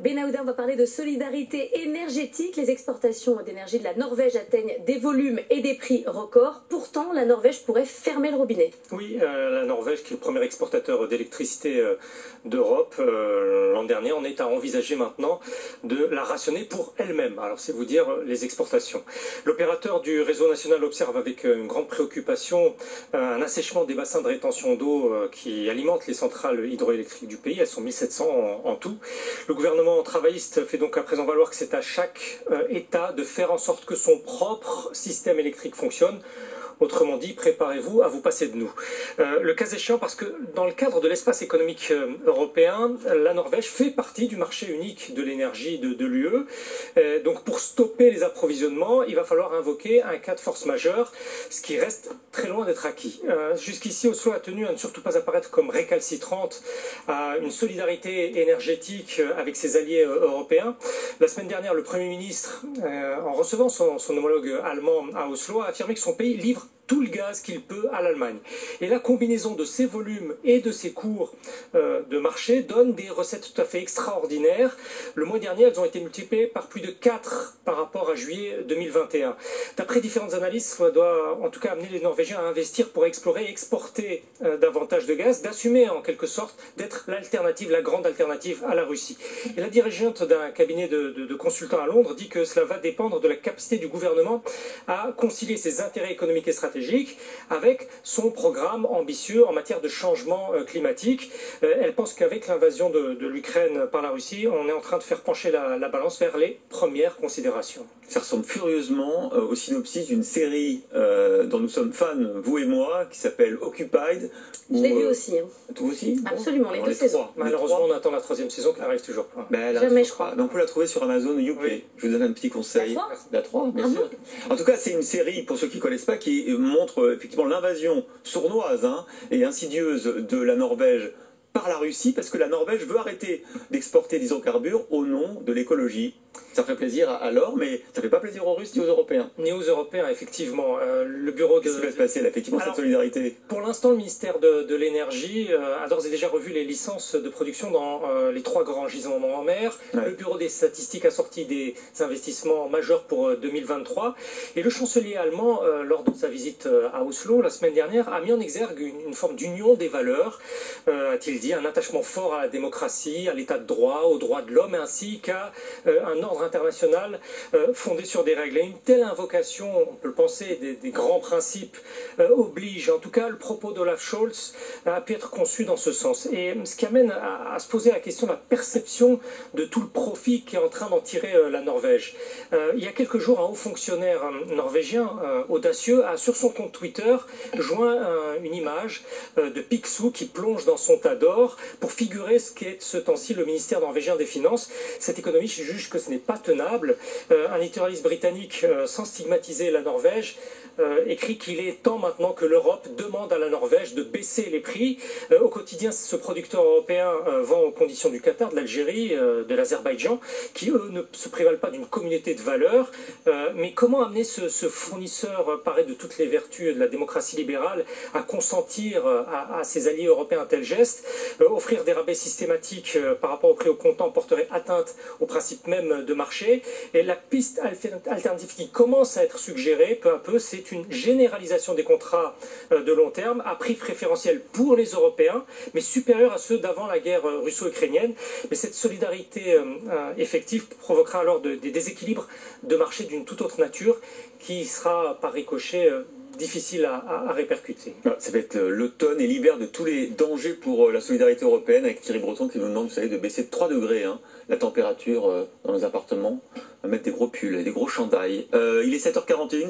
Benaouda, on va parler de solidarité énergétique. Les exportations d'énergie de la Norvège atteignent des volumes et des prix records. Pourtant, la Norvège pourrait fermer le robinet. Oui, la Norvège, qui est le premier exportateur d'électricité d'Europe l'an dernier, en est à envisager maintenant de la rationner pour elle-même. Alors c'est vous dire les exportations. L'opérateur du réseau national observe avec une grande préoccupation un assèchement des bassins de rétention d'eau qui alimentent les centrales hydroélectriques du pays. Elles sont 1700 en tout. Le gouvernement travailliste fait donc à présent valoir que c'est à chaque État de faire en sorte que son propre système électrique fonctionne. Autrement dit, préparez-vous à vous passer de nous. Le cas échéant, parce que dans le cadre de l'espace économique européen, la Norvège fait partie du marché unique de l'énergie de l'UE. Donc pour stopper les approvisionnements, il va falloir invoquer un cas de force majeure, ce qui reste très loin d'être acquis. Jusqu'ici, Oslo a tenu à ne surtout pas apparaître comme récalcitrante à une solidarité énergétique avec ses alliés européens. La semaine dernière, le Premier ministre, en recevant son homologue allemand à Oslo, a affirmé que son pays livre tout le gaz qu'il peut à l'Allemagne. Et la combinaison de ces volumes et de ces cours de marché donne des recettes tout à fait extraordinaires. Le mois dernier, elles ont été multipliées par plus de 4 par rapport à juillet 2021. D'après différentes analyses, cela doit en tout cas amener les Norvégiens à investir pour explorer et exporter davantage de gaz, d'assumer en quelque sorte d'être l'alternative, la grande alternative à la Russie. Et la dirigeante d'un cabinet de consultants à Londres dit que cela va dépendre de la capacité du gouvernement à concilier ses intérêts économiques et stratégiques avec son programme ambitieux en matière de changement climatique. Elle pense qu'avec l'invasion de l'Ukraine par la Russie, on est en train de faire pencher la balance vers les premières considérations. Ça ressemble furieusement au synopsis d'une série dont nous sommes fans, vous et moi, qui s'appelle Occupied. Je l'ai vu aussi. Toi aussi? Absolument, les deux saisons. Malheureusement, on attend la 3e saison qui n'arrive toujours pas. Jamais, je crois. Donc on peut la trouver sur Amazon UK. Oui. Je vous donne un petit conseil. La 3, bien sûr. En tout cas, c'est une série, pour ceux qui ne connaissent pas, qui montre effectivement l'invasion sournoise et insidieuse de la Norvège par la Russie, parce que la Norvège veut arrêter d'exporter des hydrocarbures au nom de l'écologie. Ça ferait plaisir à l'or, mais ça ne fait pas plaisir aux Russes ni aux Européens. Ni aux Européens, effectivement. Le bureau de... Qu'est-ce qui va se passer là, effectivement, cette solidarité? Pour l'instant, le ministère de l'Énergie a d'ores et déjà revu les licences de production dans les 3 grands gisements en mer. Ouais. Le bureau des statistiques a sorti des investissements majeurs pour 2023. Et le chancelier allemand, lors de sa visite à Oslo la semaine dernière, a mis en exergue une forme d'union des valeurs, a-t-il dit, un attachement fort à la démocratie, à l'état de droit, aux droits de l'homme, ainsi qu'à un ordre international fondé sur des règles. Et une telle invocation, on peut le penser, des grands principes oblige. En tout cas, le propos d'Olaf Scholz a pu être conçu dans ce sens. Et ce qui amène à se poser la question de la perception de tout le profit qu'est en train d'en tirer la Norvège. Il y a quelques jours, un haut fonctionnaire norvégien audacieux a sur son compte Twitter joint une image de Picsou qui plonge dans son tas d'or pour figurer ce qu'est ce temps-ci le ministère norvégien des Finances. Cet économiste juge que ce n'est pas tenable. Un éditorialiste britannique, sans stigmatiser la Norvège, écrit qu'il est temps maintenant que l'Europe demande à la Norvège de baisser les prix. Au quotidien, ce producteur européen vend aux conditions du Qatar, de l'Algérie, de l'Azerbaïdjan, qui eux ne se prévalent pas d'une communauté de valeurs. Mais comment amener ce fournisseur, paré de toutes les vertus de la démocratie libérale, à consentir à ses alliés européens un tel geste? Offrir des rabais systématiques par rapport au prix au comptant porterait atteinte au principe même de marché. Et la piste alternative qui commence à être suggérée peu à peu, c'est une généralisation des contrats de long terme à prix préférentiel pour les Européens, mais supérieur à ceux d'avant la guerre russo-ukrainienne. Mais cette solidarité effective provoquera alors des déséquilibres de marché d'une toute autre nature qui sera par ricochet difficile à répercuter. Ça va être l'automne et l'hiver de tous les dangers pour la solidarité européenne, avec Thierry Breton qui nous demande, vous savez, de baisser de 3 degrés la température dans nos appartements. On va mettre des gros pulls et des gros chandails. Il est 7h41.